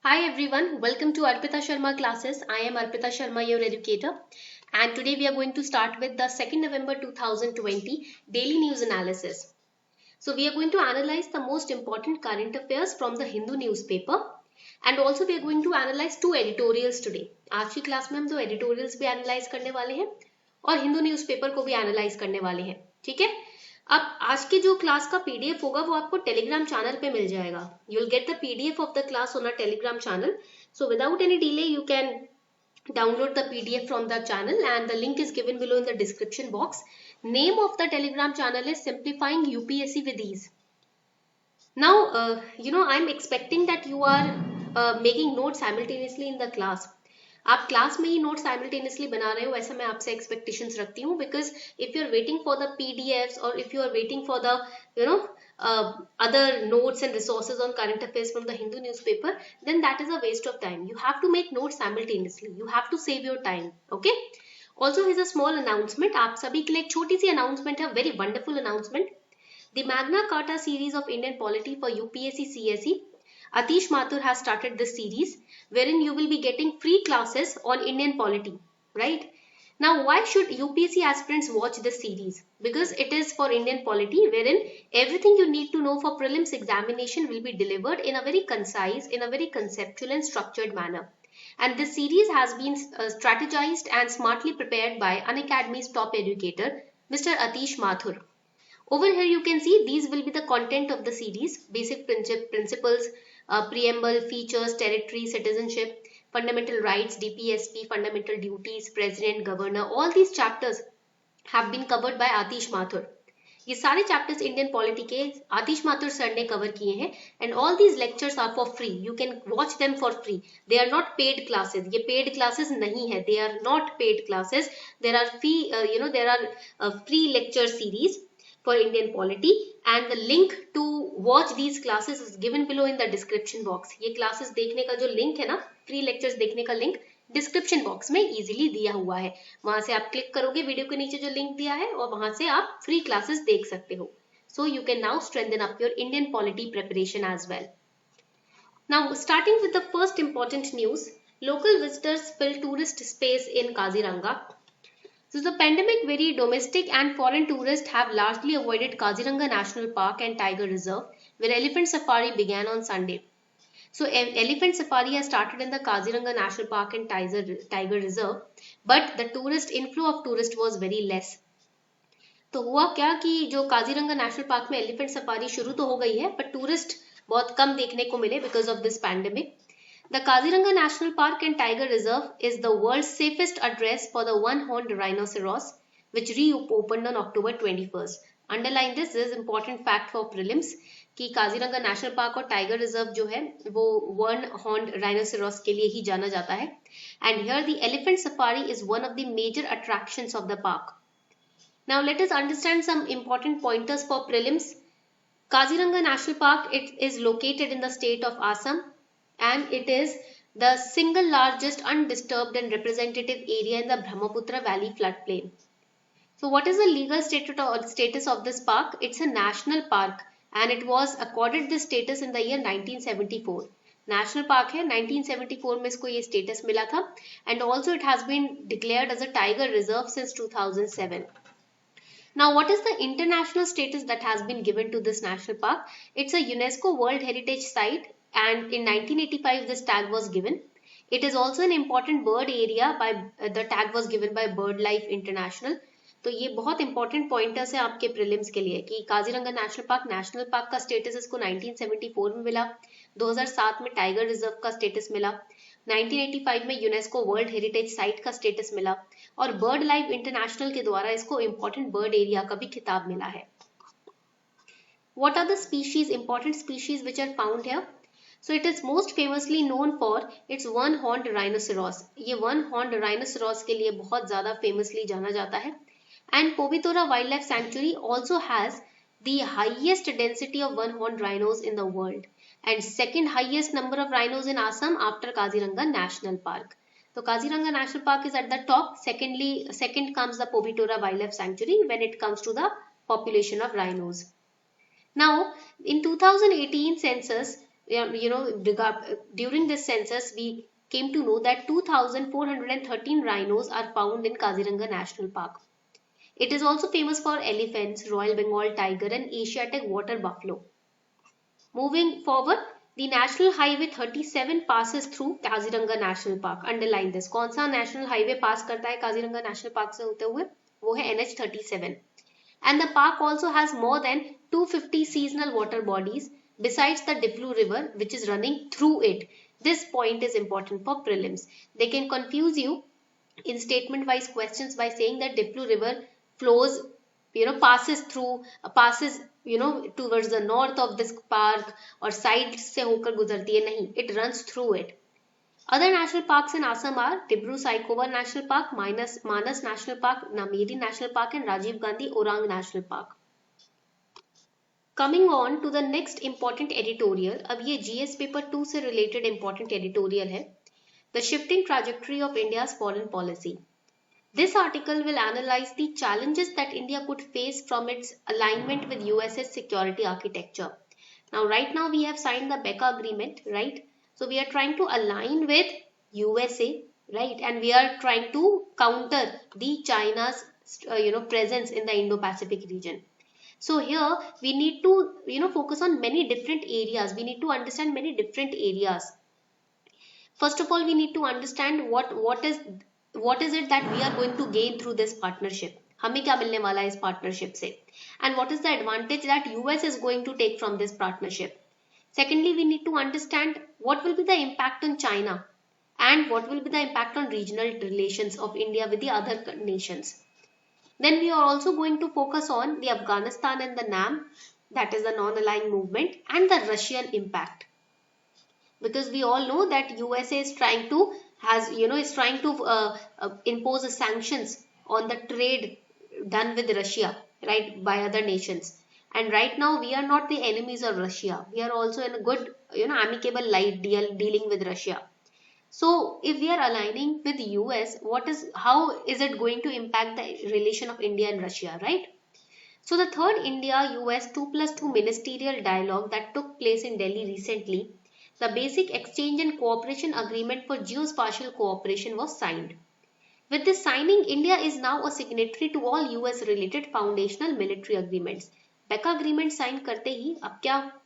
Hi everyone, welcome to Arpita Sharma classes. I am Arpita Sharma, your educator, and today we are going to start with the 2nd November 2020 daily news analysis. So we are going to analyze the most important current affairs from the Hindu newspaper, and also we are going to analyze two editorials today. आज की class में हम दो editorials भी analyze करने वाले हैं और हिंदू न्यूज़पेपर को भी analyze करने वाले हैं, ठीक है। अब आज के जो क्लास का पीडीएफ होगा वो आपको टेलीग्राम चैनल पे मिल जाएगा. You will get the PDF of the class on a Telegram channel. So without any delay you can download the PDF from the channel and the link is given below in the description box. Name of the telegram channel is Simplifying UPSC with Ease. Now I'm expecting that you are making notes simultaneously in the class. आप class में ही note simultaneously बना रहे हो, ऐसा मैं आपसे expectations रखती हूँ. Because if you are waiting for the PDFs और if you are waiting for the other notes and resources on current affairs from the Hindu newspaper, then that is a waste of time. You have to make notes simultaneously. You have to save your time. Okay. Also, here's a small announcement. आप सभी के लिए एक छोटी सी announcement है, very wonderful announcement. The Magna Carta series of Indian polity for UPSC CSE. Atish Mathur has started this series wherein you will be getting free classes on Indian polity, right? Now, why should UPSC aspirants watch this series? Because it is for Indian polity wherein everything you need to know for prelims examination will be delivered in a very concise, in a very conceptual and structured manner. And this series has been strategized and smartly prepared by Unacademy's top educator, Mr. Atish Mathur. Over here you can see these will be the content of the series: basic principles, preamble, features, territory, citizenship, fundamental rights, DPSP, fundamental duties, president, governor. All these chapters have been covered by Atish Mathur. ये सारे chapters Indian polity के Atish Mathur sir ने cover किए हैं and all these lectures are for free. You can watch them for free. They are not paid classes. ये paid classes नहीं है. They are not paid classes. There are free there are free lecture series for Indian polity and the link to watch these classes is given below in the description box. ये classes देखने का जो link है ना, free lectures देखने का link description box में easily दिया हुआ है. वहां से आप क्लिक करोगे वीडियो के नीचे जो लिंक दिया है और वहां से आप फ्री क्लासेस देख सकते हो. So you can now strengthen up your Indian polity preparation as well. Now starting with the first important news, local visitors fill tourist space in Kaziranga. So the pandemic, very domestic and foreign tourists have largely avoided Kaziranga National Park and Tiger Reserve, where elephant safari began on Sunday. So elephant safari has started in the Kaziranga National Park and Tiger Reserve, but the tourist inflow of tourists was very less. तो हुआ क्या कि जो Kaziranga national park में elephant safari शुरू तो हो गई है, बट टूरिस्ट बहुत कम देखने को मिले because of this pandemic. The Kaziranga National Park and Tiger Reserve is the world's safest address for the one-horned rhinoceros, which reopened on October 21st. Underline this is important fact for prelims कि Kaziranga national park और tiger reserve जो है वो one horned rhinoceros के लिए ही जाना जाता है. And here the elephant safari is one of the major attractions of the park. Now let us understand some important pointers for prelims. Kaziranga National Park, it is located in the state of Assam, and it is the single largest undisturbed and representative area in the Brahmaputra Valley floodplain. So what is the legal status of this park? It's a national park and it was accorded this status in the year 1974. National park है, 1974 में इसको ये status मिला था, and also it has been declared as a tiger reserve since 2007. Now, what is the international status that has been given to this national park? It's a UNESCO World Heritage Site, and in 1985 this tag was given. It is also an important bird area by the tag was given by BirdLife International. तो ये बहुत important pointers है आपके prelims के लिए कि Kaziranga national park का status इसको 1974 में मिला, 2007 में टाइगर रिजर्व का स्टेटस मिला, 1985 में यूनेस्को वर्ल्ड हेरिटेज साइट का स्टेटस मिला और बर्ड लाइफ इंटरनेशनल के द्वारा इसको इंपॉर्टेंट बर्ड एरिया का भी खिताब मिला है. What are the species, important species which are found here? So it is most famously known for its one-horned rhinoceros. ये one-horned rhinoceros के लिए बहुत ज़्यादा famously जाना जाता है. And Povitora Wildlife Sanctuary also has the highest density of one-horned rhinos in the world and second highest number of rhinos in Assam after Kaziranga National Park. So Kaziranga National Park is at the top. Second comes the Povitora Wildlife Sanctuary when it comes to the population of rhinos. Now, in 2018 census, during this census, we came to know that 2,413 rhinos are found in Kaziranga National Park. It is also famous for elephants, Royal Bengal tiger, and Asiatic water buffalo. Moving forward, the National Highway 37 passes through Kaziranga National Park. Underline this. कौन सा National Highway pass करता है Kaziranga National Park से होते हुए? वो है NH 37. And the park also has more than 250 seasonal water bodies besides the Diplu River, which is running through it. This point is important for prelims. They can confuse you in statement wise questions by saying that Diplu River flows, passes through, passes, towards the north of this park or side se hokar guzarti hai. Nahi, it runs through it. Other national parks in Assam are Dibru-Saikhowa National Park, Manas National Park, Nameri National Park, and Rajiv Gandhi Orang National Park. Coming on to the next important editorial, अब ये GS paper 2 से related important editorial है. The shifting trajectory of India's foreign policy. This article will analyze the challenges that India could face from its alignment with US's security architecture. Now, right now we have signed the BECA agreement, right? So we are trying to align with USA, right? And we are trying to counter the China's, presence in the Indo-Pacific region. So here we need to, focus on many different areas. We need to understand many different areas. First of all, we need to understand what is it that we are going to gain through this partnership. हमें क्या मिलने वाला है इस partnership से? And what is the advantage that US is going to take from this partnership? Secondly, we need to understand what will be the impact on China and what will be the impact on regional relations of India with the other nations. Then we are also going to focus on the Afghanistan and the NAM, that is the non-aligned movement, and the Russian impact. Because we all know that USA is trying to impose the sanctions on the trade done with Russia, right, by other nations. And right now we are not the enemies of Russia. We are also in a good, amicable light dealing with Russia. So if we are aligning with US, how is it going to impact the relation of India and Russia, right? So the third India-US 2+2 ministerial dialogue that took place in Delhi recently, the Basic Exchange and Cooperation Agreement for Geospatial Cooperation was signed. With this signing, India is now a signatory to all US-related foundational military agreements. BECA agreement sign करते ही अब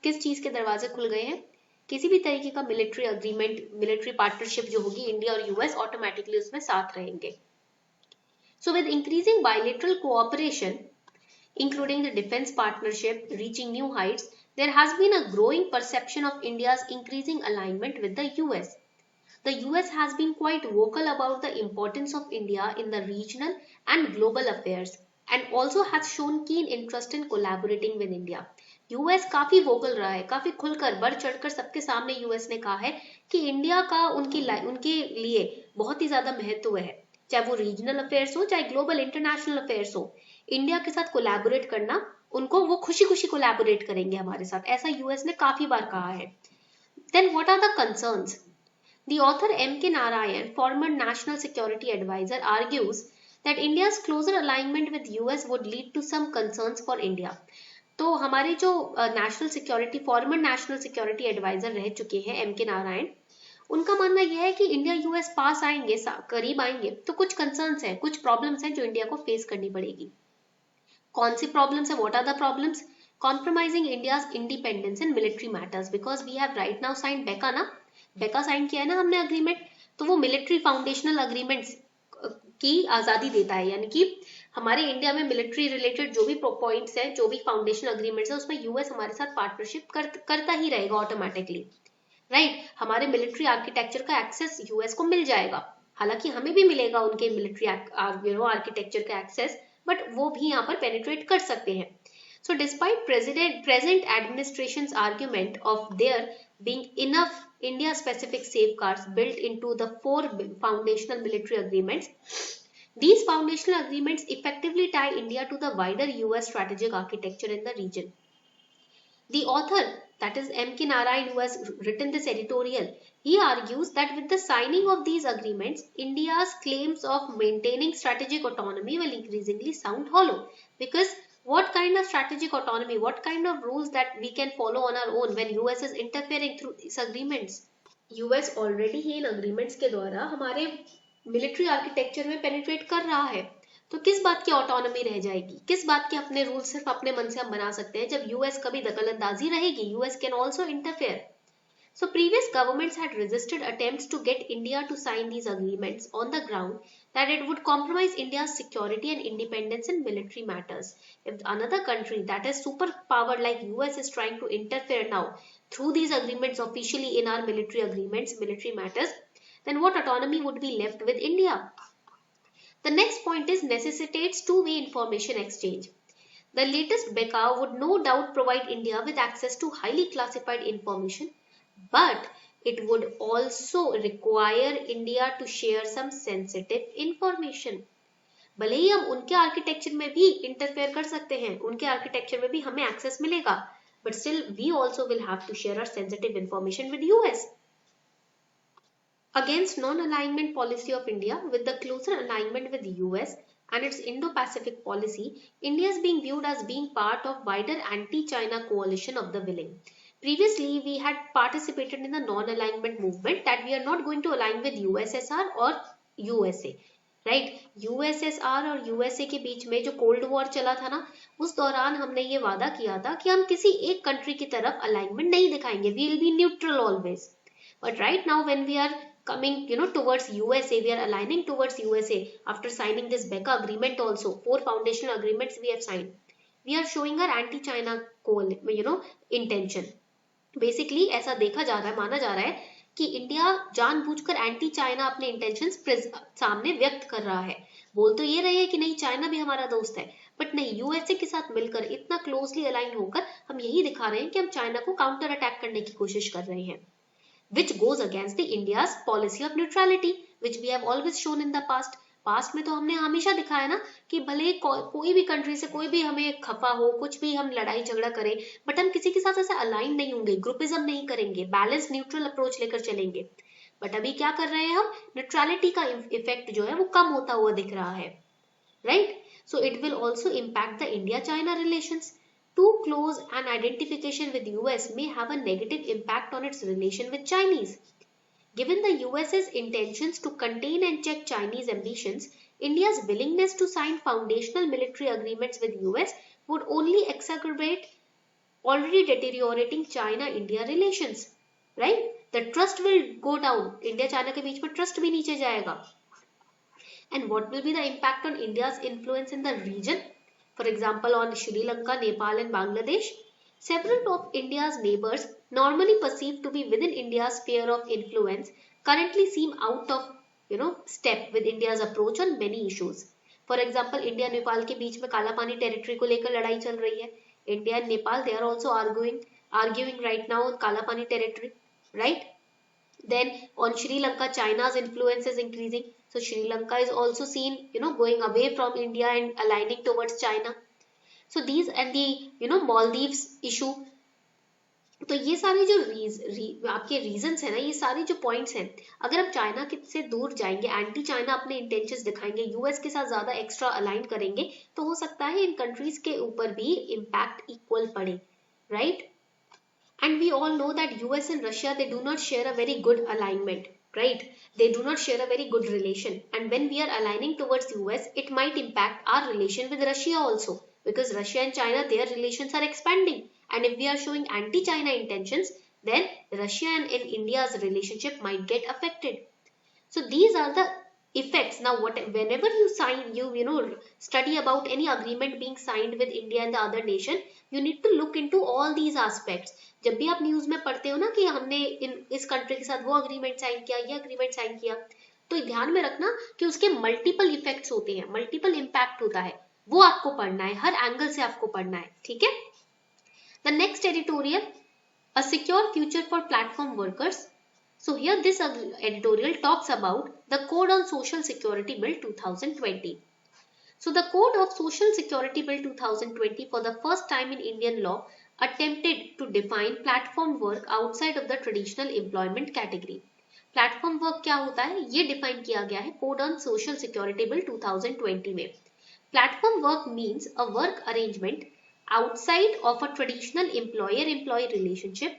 किस चीज के दरवाजे खुल गए हैं? किसी भी तरीके का मिलिट्री अग्रीमेंट, मिलिट्री पार्टनरशिप जो होगी इंडिया और यूएस ऑटोमेटिकली उसमें साथ रहेंगे. So with increasing bilateral cooperation, including the defense partnership reaching new heights, there has been a growing perception of India's increasing alignment with the US. The US has been quite vocal about the importance of India in the regional and global affairs and also has shown keen interest in collaborating with India. US काफी vocal रहा है, काफी खुलकर बढ़ चढ़कर सबके सामने US ने कहा है कि इंडिया का उनके लिए बहुत ही ज्यादा महत्व है, चाहे वो रीजनल अफेयर्स हो चाहे ग्लोबल इंटरनेशनल अफेयर्स हो. इंडिया के साथ कोलैबोरेट करना उनको, वो खुशी खुशी कोलैबोरेट करेंगे हमारे साथ, ऐसा यूएस ने काफी बार कहा है. Then what are the concerns? The author M.K. Narayan, former National Security Advisor, argues that India's closer alignment with US would lead to some concerns for India. तो हमारे जो फॉर्मर नेशनल सिक्योरिटी एडवाइजर रह चुके हैं M.K. Narayan, उनका मानना यह है कि इंडिया यूएस पास आएंगे, करीब आएंगे, तो कुछ कंसर्न्स हैं, कुछ प्रॉब्लम्स हैं जो इंडिया को फेस करनी पड़ेगी. कौन सी प्रॉब्लम्स है? What are the problems? Compromising India's independence in military matters, because we have right now sign BECA ना, बेका साइन किया है ना हमने अग्रीमेंट, तो वो मिलिट्री फाउंडेशनल अग्रीमेंट्स की आजादी देता है, यानी कि हमारे इंडिया में मिलिट्री रिलेटेड जो भी पॉइंट्स है, जो भी फाउंडेशनल अग्रीमेंट्स है, उसमें यूएस हमारे साथ पार्टनरशिप करता ही रहेगा ऑटोमेटिकली, राइट. हमारे मिलिट्री आर्किटेक्चर का एक्सेस यूएस को मिल जाएगा, हालांकि हमें भी मिलेगा उनके मिलिट्री आर्किटेक्चर का एक्सेस, बट वो भी यहाँ पर पेनिट्रेट कर सकते हैं. So despite present administration's argument of there being enough India-specific safeguards built into the 4 foundational military agreements, these foundational agreements effectively tie India to the wider US strategic architecture in the region. The author, that is M.K. Narayan, who has written this editorial, he argues that with the signing of these agreements, India's claims of maintaining strategic autonomy will increasingly sound hollow, because What kind of strategic autonomy, what kind of rules that we can follow on our own when US is interfering through these agreements? US already he in agreements के द्वारा हमारे military architecture में penetrate कर रहा है, तो किस बात की ऑटोनॉमी रह जाएगी, किस बात के अपने रूल सिर्फ अपने मन से हम बना सकते हैं जब यूएस कभी दखलंदाजी रहेगी? US can also interfere. So previous governments had resisted attempts to get India to sign these agreements on the ground that it would compromise India's security and independence in military matters. If another country that is superpower like US is trying to interfere now through these agreements officially in our military agreements, military matters, then what autonomy would be left with India? The next point is necessitates two-way information exchange. The latest BECA would no doubt provide India with access to highly classified information, but it would also require India to share some sensitive information. भले ही हम उनके architecture में भी interfere कर सकते हैं, उनके architecture में भी हमें एक्सेस मिलेगा, but still we also will have to share our sensitive information with US. Against non-alignment policy of India with the closer alignment with US and its Indo-Pacific policy, India is being viewed as being part of wider anti-China coalition of the willing. Previously, we had participated in the non-alignment movement that we are not going to align with USSR or USA. Right, USSR और USA के बीच में जो cold war चला था ना, उस दौरान हमने ये वादा किया था कि हम किसी एक कंट्री की तरफ अलाइनमेंट नहीं दिखाएंगे, we will be neutral always. But right now when we are coming towards USA, we are aligning towards USA after signing this BECA agreement also. 4 foundational agreements we have signed. We are showing our anti-China intention. Basically ऐसा देखा जा रहा है, माना जा रहा है कि इंडिया जानबूझकर एंटी चाइना अपने इंटेंशंस सामने व्यक्त कर रहा है. बोल तो ये रहे हैं कि नहीं चाइना भी हमारा दोस्त है, बट नहीं, यूएसए के साथ मिलकर इतना क्लोजली अलाइन होकर हम यही दिखा रहे हैं कि हम चाइना को काउंटर अटैक करने की कोशिश कर रहे हैं, which goes against the India's policy of neutrality, which we have always shown in the past. Past में तो हमने हमेशा दिखाया ना कि भले कोई भी कंट्री से कोई भी हमें खफा हो, कुछ भी हम लड़ाई झगड़ा करें, बट हम किसी के साथ ऐसे अलाइन नहीं होंगे, ग्रुपिज्म नहीं करेंगे, बैलेंस न्यूट्रल अप्रोच लेकर चलेंगे. बट अभी क्या कर रहे हैं हम, न्यूट्रलिटी का इफेक्ट जो है वो कम होता हुआ दिख रहा है, right. So it will also impact the India China relations. Too close an identification with US may have a negative impact on its relation with Chinese. Given the US's intentions to contain and check Chinese ambitions, India's willingness to sign foundational military agreements with US would only exacerbate already deteriorating China-India relations. Right? The trust will go down. India-China के बीच में trust भी नीचे जाएगा. And what will be the impact on India's influence in the region? For example, on Sri Lanka, Nepal and Bangladesh, several of India's neighbors normally perceived to be within India's sphere of influence currently seem out of step with India's approach on many issues. For example, India and Nepal के बीच में काला पानी territory को लेकर लड़ाई चल रही है. India and Nepal, they are also arguing right now on काला पानी territory, right? Then on Sri Lanka, China's influence is increasing. So Sri Lanka is also seen, going away from India and aligning towards China. So these and the, Maldives issue. तो ये सारे जो आपके reasons है ना, ये सारे जो पॉइंट्स हैं, अगर हम चाइना से दूर जाएंगे, एंटी चाइना अपने इंटेंशंस दिखाएंगे, यूएस के साथ ज्यादा एक्स्ट्रा अलाइन करेंगे, तो हो सकता है इन कंट्रीज के ऊपर भी इम्पैक्ट इक्वल पड़े, right. And we all know that US and Russia, they do not share a very good alignment, right? They do not share a very good relation. And when we are aligning towards US, it might impact our relation with Russia also. Because Russia and China, their relations are expanding. And if we are showing anti-China intentions, then Russia and India's relationship might get affected. So these are the effects. Now, whenever you sign, you study about any agreement being signed with India and the other nation, you need to look into all these aspects. जब भी आप news में पढ़ते हो ना कि हमने इस कंट्री के साथ वो अग्रीमेंट साइन किया, ये अग्रीमेंट साइन किया, तो ध्यान में रखना कि उसके मल्टीपल इफेक्ट्स होते हैं, मल्टीपल इम्पैक्ट होता है, वो आपको पढ़ना है, हर एंगल से आपको पढ़ना है, ठीक है. The next editorial, a secure future for platform workers. So here this editorial talks about the Code on Social Security Bill 2020. So the Code of Social Security Bill 2020 for the first time in Indian law attempted to define platform work outside of the traditional employment category. Platform work क्या होता है, ये define किया गया है Code on Social Security Bill 2020 में. Platform work means a work arrangement outside of a traditional employer-employee relationship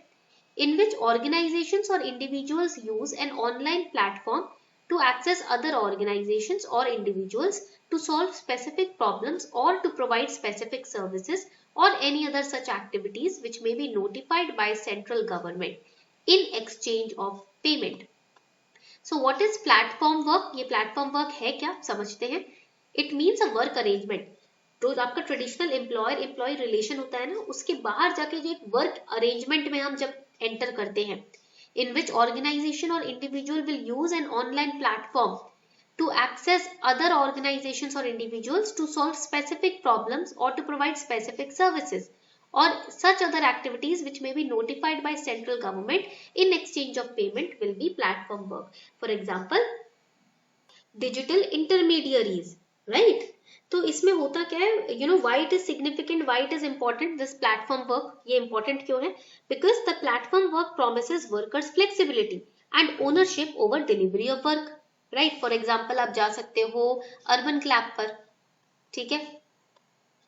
in which organizations or individuals use an online platform to access other organizations or individuals to solve specific problems or to provide specific services or any other such activities which may be notified by central government in exchange of payment. So what is platform work? ये platform work है क्या? समझते हैं. It means a work arrangement. जो आपका traditional employer employ relation होता है ना, उसके बाहर जाके जो एक वर्क अरेंजमेंट में हम जब एंटर करते हैं, in which organization or individual will use an online platform to access other organizations or individuals to solve specific problems or to provide specific services or such other activities which may be notified by central government in exchange of payment will be platform work. For example, digital intermediaries, right? तो इसमें होता क्या है, why it is significant, why it is important, this platform work, ये important क्यों है? Because the platform work promises workers flexibility and ownership over delivery of work, right? For example, आप जा सकते हो urban clap पर, ठीक है?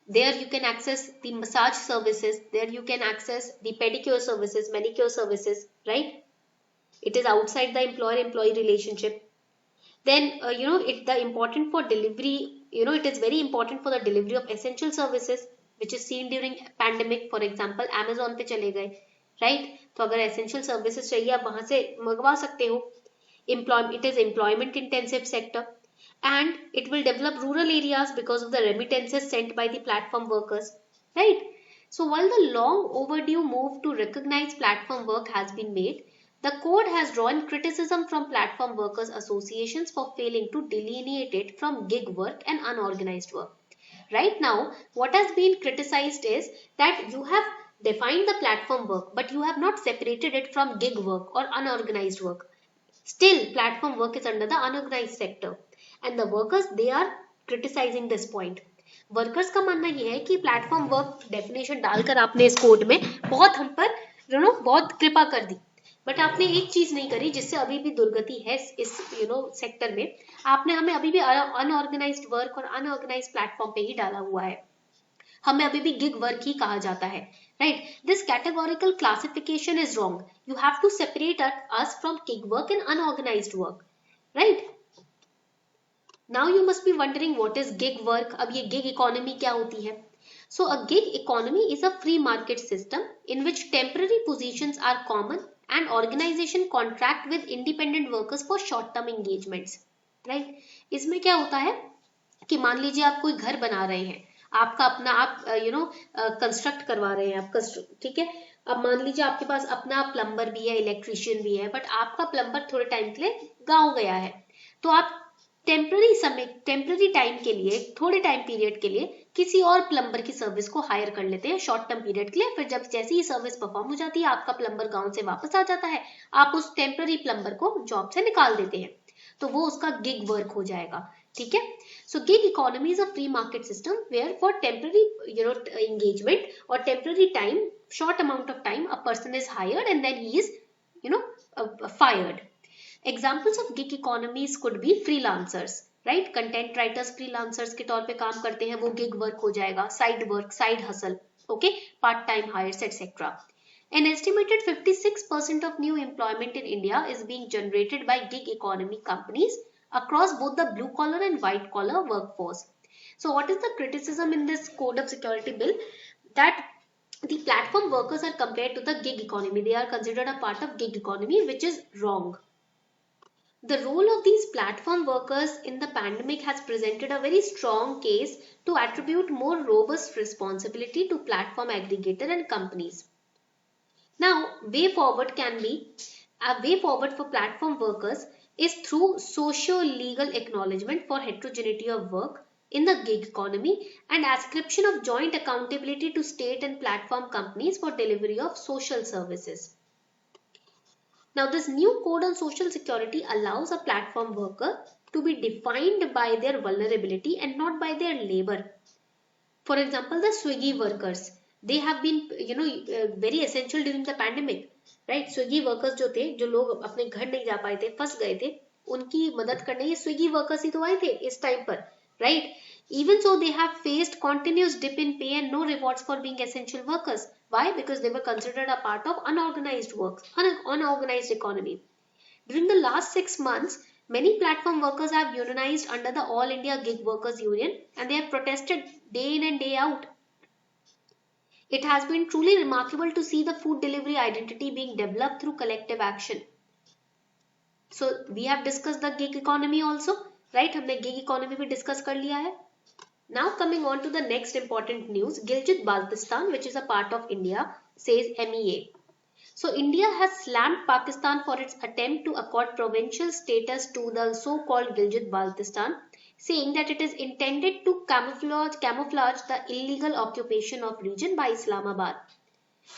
There you can access the massage services, there you can access the pedicure services, manicure services, right? It is outside the employer-employee relationship. Then the important for delivery, it is very important for the delivery of essential services which is seen during pandemic. For example, Amazon पे चले गए, right? तो अगर essential services चाहिए आप वहां से मंगवा सकते हो. It is employment intensive sector and it will develop rural areas because of the remittances sent by the platform workers, right? So while the long overdue move to recognize platform work has been made, the code has drawn criticism from platform workers associations for failing to delineate it from gig work and unorganized work. Right now, what has been criticized is that you have defined the platform work, but you have not separated it from gig work or unorganized work. Still, platform work is under the unorganized sector, and the workers, they are criticizing this point. Workers का मानना यह है कि platform work definition डालकर आपने इस code में बहुत हम पर बहुत कृपा कर दी, बट आपने एक चीज नहीं करी जिससे अभी भी दुर्गति है इस सेक्टर में. आपने हमें अभी भी अनऑर्गेनाइज्ड वर्क और अनऑर्गेनाइज्ड प्लेटफॉर्म पे ही डाला हुआ है. हमें अभी भी गिग वर्क ही कहा जाता है, right? This categorical classification is wrong. You have to separate us from gig work and unorganised work, right? Now you must be wondering what is gig work. अब ये गिग इकोनॉमी क्या होती है? So a gig economy is a free market system in which temporary positions are common and organization contract with independent workers for short term engagements, right? इसमें क्या होता है कि मान लीजिए आप कोई घर बना रहे हैं, आपका अपना आप कंस्ट्रक्ट करवा रहे हैं, आप ठीक है. अब मान लीजिए आपके पास अपना प्लम्बर भी है, इलेक्ट्रिशियन भी है, बट आपका प्लम्बर थोड़े टाइम के लिए गाँव गया है, तो आप टेम्पररी टाइम के लिए, थोड़े टाइम पीरियड के लिए किसी और प्लम्बर की सर्विस को हायर कर लेते हैं शॉर्ट टर्म पीरियड के लिए. फिर जब जैसे ही सर्विस परफॉर्म हो जाती है, आपका प्लम्बर गांव से वापस आ जाता है, आप उस टेम्पररी प्लम्बर को जॉब से निकाल देते हैं, तो वो उसका गिग वर्क हो जाएगा, ठीक है. So gig economy is a free market system where for temporary engagement और temporary time, short amount of time, a person is hired and then he is fired. Examples of gig economies could be freelancers, right? Content writers freelancers के तौर पे काम करते हैं, वो gig work हो जाएगा. Side work, side hustle, okay? Part time hires, etc. An estimated 56% of new employment in India is being generated by gig economy companies across both the blue collar and white collar workforce. So what is the criticism in this Code of Security Bill? That the platform workers are compared to the gig economy. They are considered a part of gig economy, which is wrong. The role of these platform workers in the pandemic has presented a very strong case to attribute more robust responsibility to platform aggregator and companies. Now, way forward for platform workers is through socio-legal acknowledgement for heterogeneity of work in the gig economy and ascription of joint accountability to state and platform companies for delivery of social services. Now, this new code on social security allows a platform worker to be defined by their vulnerability and not by their labor. For example, the Swiggy workers, they have been very essential during the pandemic, right? Swiggy workers जो थे, जो लोग अपने घर नहीं जा पाए थे, फंस गए थे, उनकी मदद करने ये Swiggy workers ही तो आए थे इस टाइम पर, right? Even so, they have faced continuous dip in pay and no rewards for being essential workers. Why? Because they were considered a part of unorganized works, unorganized economy. During the last 6 months, many platform workers have unionized under the All India Gig Workers Union and they have protested day in and day out. It has been truly remarkable to see the food delivery identity being developed through collective action. So we have discussed the gig economy also, right? हमने gig economy भी discuss कर लिया है. Now coming on to the next important news, Gilgit-Baltistan, which is a part of India, says MEA. So India has slammed Pakistan for its attempt to accord provincial status to the so-called Gilgit-Baltistan, saying that it is intended to camouflage the illegal occupation of region by Islamabad.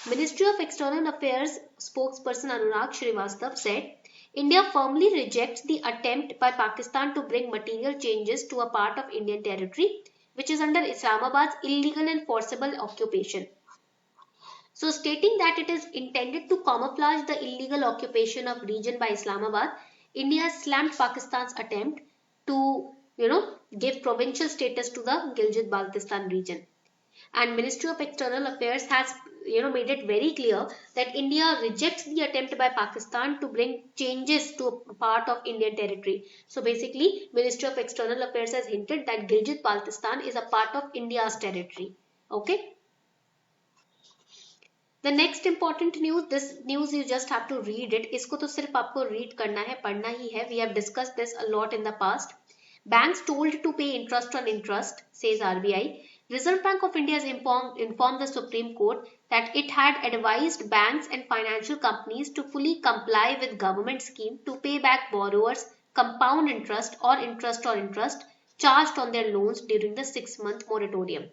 Ministry of External Affairs spokesperson Anurag Shrivastava said, India firmly rejects the attempt by Pakistan to bring material changes to a part of Indian territory which is under Islamabad's illegal and forcible occupation. So stating that it is intended to camouflage the illegal occupation of region by Islamabad, India has slammed Pakistan's attempt to, give provincial status to the Gilgit-Baltistan region. And Ministry of External Affairs has, made it very clear that India rejects the attempt by Pakistan to bring changes to a part of Indian territory. So basically, Ministry of External Affairs has hinted that Gilgit-Baltistan is a part of India's territory. Okay. The next important news, this news you just have to read it. इसको तो सिर्फ आपको read करना है, पढ़ना ही है. We have discussed this a lot in the past. Banks told to pay interest on interest, says RBI. Reserve Bank of India has informed the Supreme Court that it had advised banks and financial companies to fully comply with government scheme to pay back borrowers compound interest charged on their loans during the 6-month moratorium.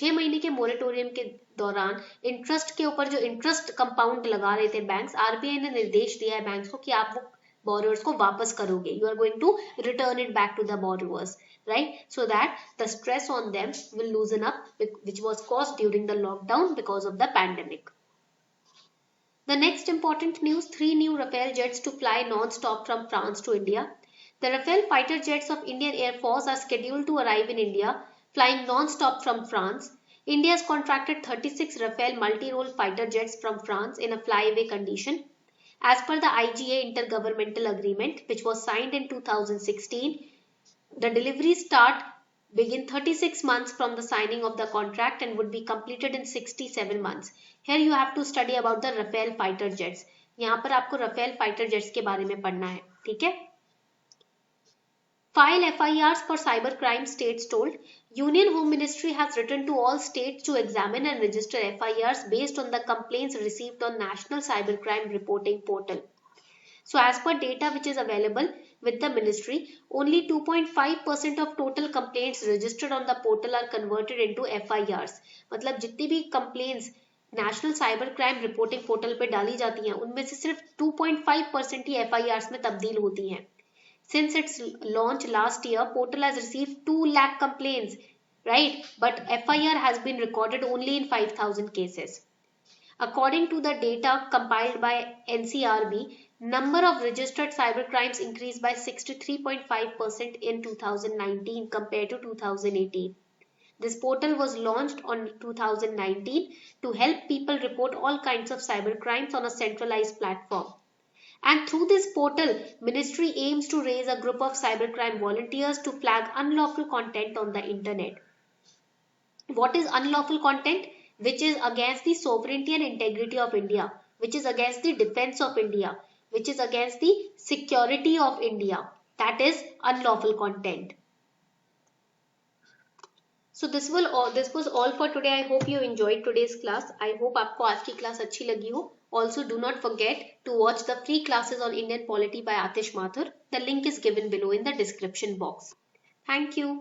6 महीने के moratorium के दौरान interest के ऊपर जो interest compound लगा रहे थे बैंक्स, आरबीआई ने निर्देश दिया है बैंक्स को कि आप वो borrowers को वापस करोगे. You are going to return it back to the borrowers, right? So that the stress on them will loosen up, which was caused during the lockdown because of the pandemic. The next important news, 3 new Rafale jets to fly non-stop from France to India. The Rafale fighter jets of Indian Air Force are scheduled to arrive in India, flying non-stop from France. India has contracted 36 Rafale multi-role fighter jets from France in a flyaway condition. As per the IGA Intergovernmental Agreement, which was signed in 2016, the deliveries begin 36 months from the signing of the contract and would be completed in 67 months. Here you have to study about the Rafale fighter jets. यहाँ पर आपको Rafale fighter jets के बारे में पढ़ना है, ठीक है? File FIRs for cyber crime, states told. Union Home Ministry has written to all states to examine and register FIRs based on the complaints received on National Cybercrime Reporting Portal. So as per data which is available with the ministry, only 2.5% of total complaints registered on the portal are converted into FIRs. मतलब जितनी भी complaints national cyber crime reporting portal पे डाली जाती हैं उनमें से सिर्फ 2.5% ही FIRs में तब्दील होती हैं. Since its launch last year, portal has received 2 lakh complaints, right? But FIR has been recorded only in 5,000 cases. According to the data compiled by NCRB, number of registered cyber crimes increased by 63.5% in 2019 compared to 2018. This portal was launched on 2019 to help people report all kinds of cyber crimes on a centralized platform. And through this portal, Ministry aims to raise a group of cybercrime volunteers to flag unlawful content on the internet. What is unlawful content? Which is against the sovereignty and integrity of India, which is against the defense of India, which is against the security of India. That is unlawful content. So this was all for today. I hope you enjoyed today's class. I hope आपको आज की class अच्छी लगी हो. Also, do not forget to watch the free classes on Indian polity by Atish Mathur. The link is given below in the description box. Thank you.